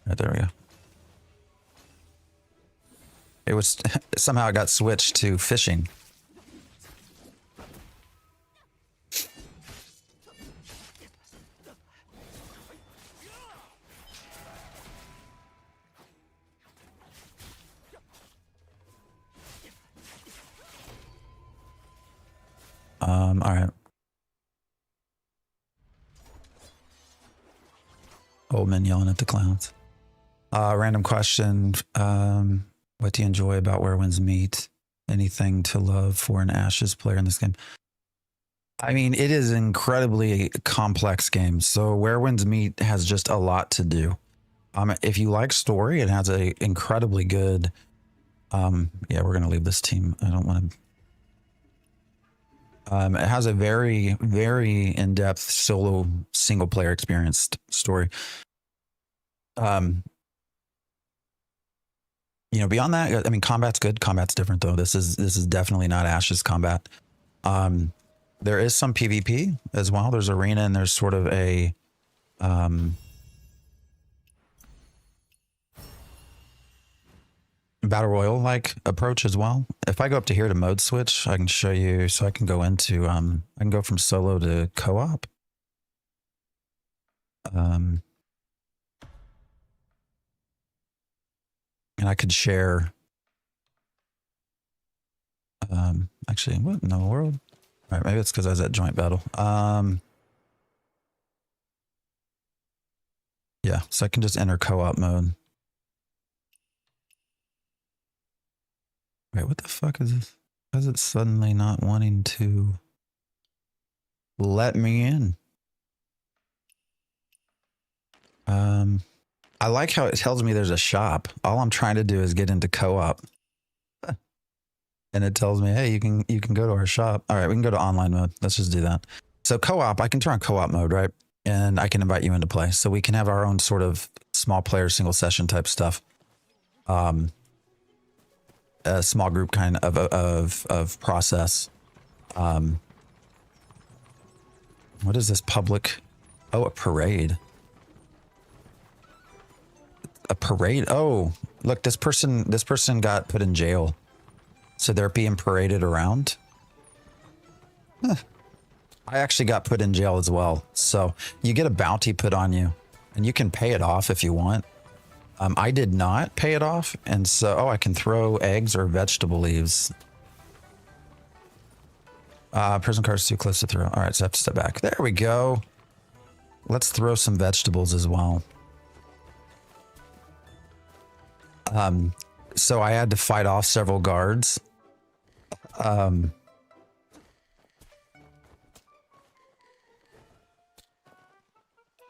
Right, there we go. It was somehow it got switched to fishing. All right. Old men yelling at the clowns. Random question. What do you enjoy about Where Winds Meet? Anything to love for an Ashes player in this game? I mean, it is an incredibly complex game. So Where Winds Meet has just a lot to do. If you like story, it has a incredibly good... yeah, we're going to leave this team. I don't want to... it has a very, very in-depth solo single-player experience story. You know, beyond that, I mean, combat's good. Combat's different, though. This is definitely not Ashes combat. There is some PvP as well. There's arena and there's sort of a battle royale like approach as well. If I go up to here to mode switch, I can show you. So I can go into I can go from solo to co-op. And I could share. Actually, what in the world? All right, maybe it's because I was at joint battle. Yeah, so I can just enter co-op mode. Wait, what the fuck is this? Why is it suddenly not wanting to let me in? I like how it tells me there's a shop. All I'm trying to do is get into co-op. And it tells me, hey, you can go to our shop. All right, we can go to online mode. Let's just do that. So co-op, I can turn on co-op mode, right? And I can invite you into play. So we can have our own sort of small player, single session type stuff. A small group kind of process. What is this public? Oh, a parade. A parade. Oh, look, this person got put in jail. So they're being paraded around. Huh. I actually got put in jail as well. So you get a bounty put on you and you can pay it off if you want. I did not pay it off. And so, oh, I can throw eggs or vegetable leaves. Prison card's too close to throw. All right, so I have to step back. There we go. Let's throw some vegetables as well. So I had to fight off several guards.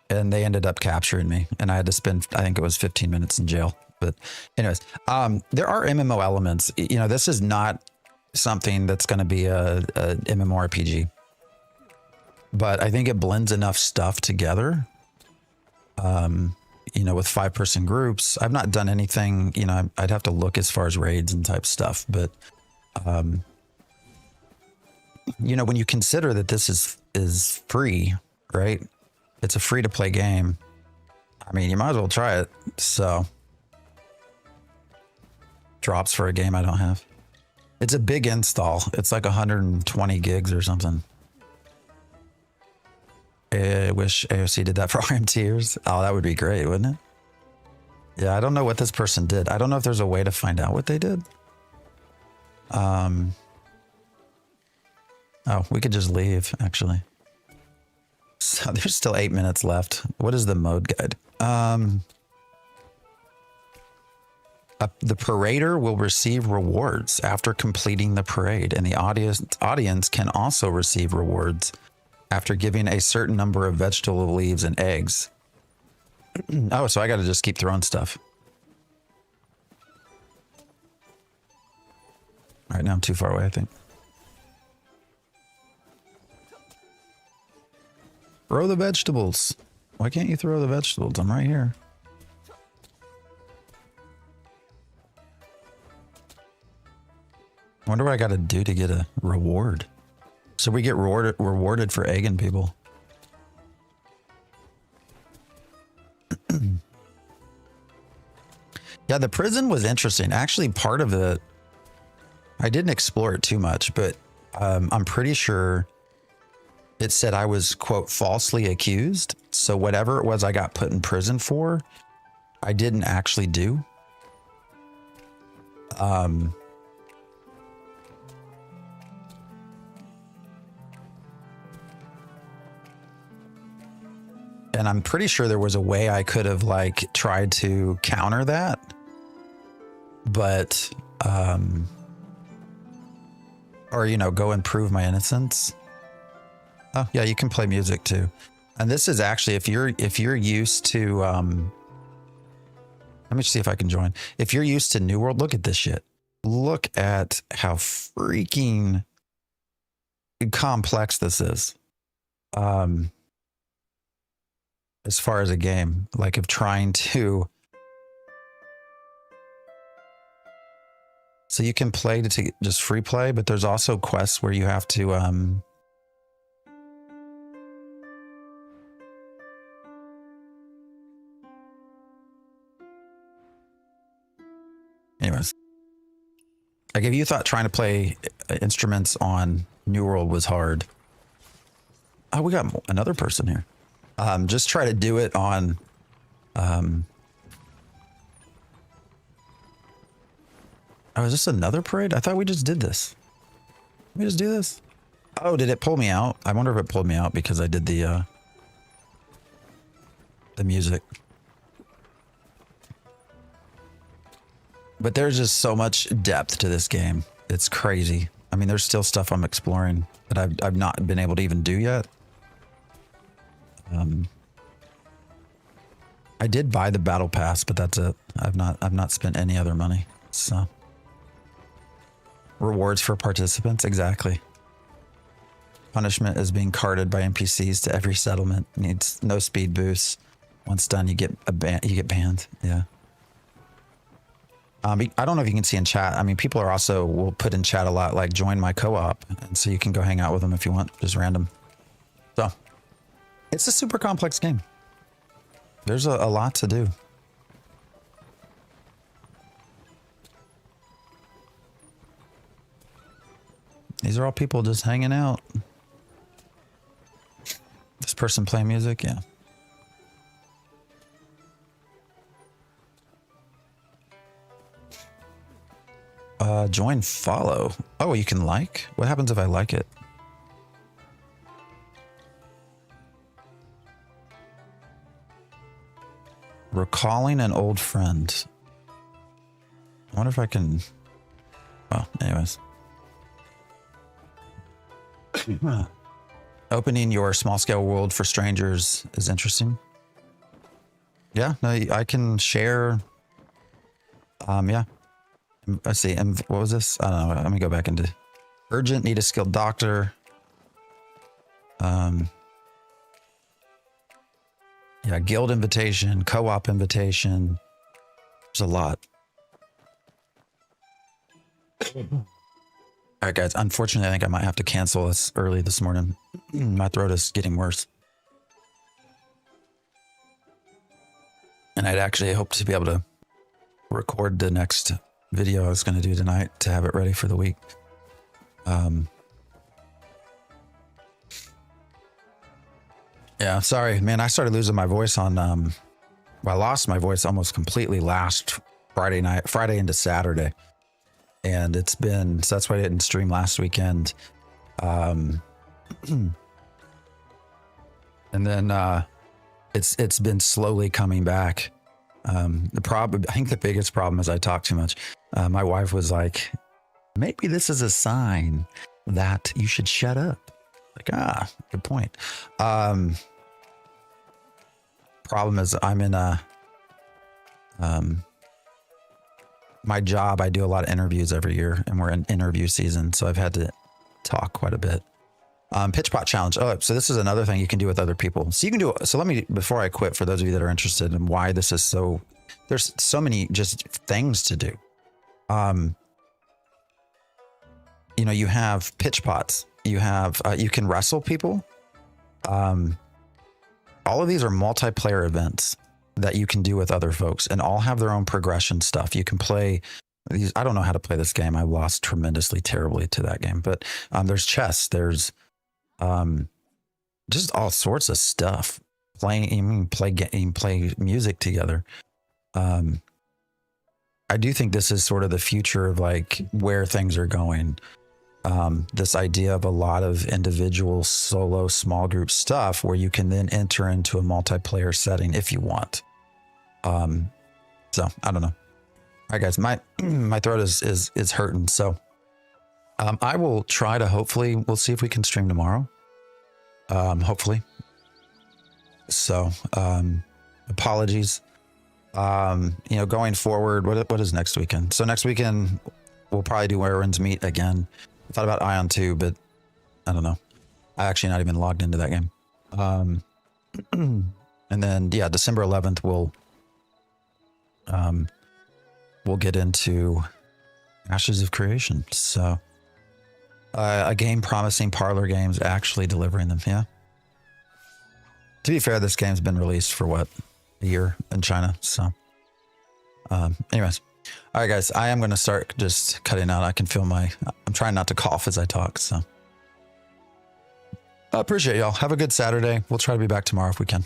And they ended up capturing me, and I had to spend, I think it was 15 minutes in jail. But anyways, there are MMO elements. You know, this is not something that's going to be a MMORPG, but I think it blends enough stuff together. You know, with 5-person groups, I've not done anything, you know, I'd have to look as far as raids and type stuff, but, you know, when you consider that this is free, right? It's a free to play game. I mean, you might as well try it. So drops for a game I don't have. It's a big install. It's like 120 gigs or something. I wish AOC did that for RMTers. Oh, that would be great, wouldn't it? Yeah, I don't know what this person did. I don't know if there's a way to find out what they did. Oh, we could just leave, actually. So there's still 8 minutes left. What is the mode guide? The parader will receive rewards after completing the parade, and the audience can also receive rewards after giving a certain number of vegetable leaves and eggs. Oh, so I got to just keep throwing stuff. All right, now I'm too far away, I think. Throw the vegetables. Why can't you throw the vegetables? I'm right here. I wonder what I got to do to get a reward. So we get rewarded for egging people. Yeah, the prison was interesting. Actually, part of it, I didn't explore it too much, but I'm pretty sure it said I was, quote, falsely accused. So whatever it was I got put in prison for, I didn't actually do. And I'm pretty sure there was a way I could have like tried to counter that. But, or, you know, go and prove my innocence. Oh yeah, you can play music too. And this is actually, if you're used to, let me see if I can join. If you're used to New World, look at this shit. Look at how freaking complex this is. As far as a game, like of trying to, so you can play to just free play, but there's also quests where you have to, anyways, like if you thought trying to play instruments on New World was hard. Oh, we got another person here. Just try to do it on, oh, is this another parade? I thought we just did this. Did we just do this? Oh, did it pull me out? I wonder if it pulled me out because I did the music. But there's just so much depth to this game. It's crazy. I mean, there's still stuff I'm exploring that I've not been able to even do yet. I did buy the battle pass, but that's it. I've not spent any other money. So rewards for participants, exactly. Punishment is being carted by NPCs to every settlement. Needs no speed boosts. Once done, you get banned. Yeah. I don't know if you can see in chat. I mean, people are also will put in chat a lot, like join my co-op, and so you can go hang out with them if you want, just random. So it's a super complex game. There's a lot to do. These are all people just hanging out. This person playing music, yeah. Join follow. Oh, you can like? What happens if I like it? Recalling an old friend. I wonder if I can... Well, anyways. Opening your small-scale world for strangers is interesting. Yeah, no, I can share... yeah. Let's see, what was this? I don't know, let me go back into... Urgent, need a skilled doctor. Yeah, guild invitation, co-op invitation. There's a lot. All right, guys. Unfortunately, I think I might have to cancel this early this morning. My throat is getting worse. And I'd actually hoped to be able to record the next video I was going to do tonight to have it ready for the week. Yeah, sorry, man. I started losing my voice on, well, I lost my voice almost completely last Friday into Saturday. and it's been, so that's why I didn't stream last weekend. And then it's been slowly coming back. The problem, I think the biggest problem is I talk too much. My wife was like, maybe this is a sign that you should shut up. Like, good point. Problem is I'm in my job, I do a lot of interviews every year, and we're in interview season, so I've had to talk quite a bit. Pitch pot challenge. Oh, so this is another thing you can do with other people. So you can do, so let me, before I quit, for those of you that are interested in why this is so, there's so many just things to do. You know, you have pitch pots, you have, you can wrestle people. All of these are multiplayer events that you can do with other folks, and all have their own progression stuff. You can play these. I don't know how to play this game. I lost tremendously terribly to that game, but there's chess. There's just all sorts of stuff. Play music together. I do think this is sort of the future of like where things are going. This idea of a lot of individual, solo, small group stuff where you can then enter into a multiplayer setting if you want. So I don't know. All right, guys, my throat is hurting. So I will try to, hopefully, we'll see if we can stream tomorrow. Hopefully. So apologies. You know, going forward, what is next weekend? So next weekend we'll probably do Where Meet again. I thought about Ion 2, but I don't know. I actually not even logged into that game. And then yeah, December 11th we'll get into Ashes of Creation. So a game promising Parlor Games actually delivering them. Yeah. To be fair, this game's been released for what, a year in China. So anyways. All right, guys, I am going to start just cutting out. I can feel I'm trying not to cough as I talk. So I appreciate y'all. Have a good Saturday. We'll try to be back tomorrow if we can.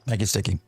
Thank you, Sticky.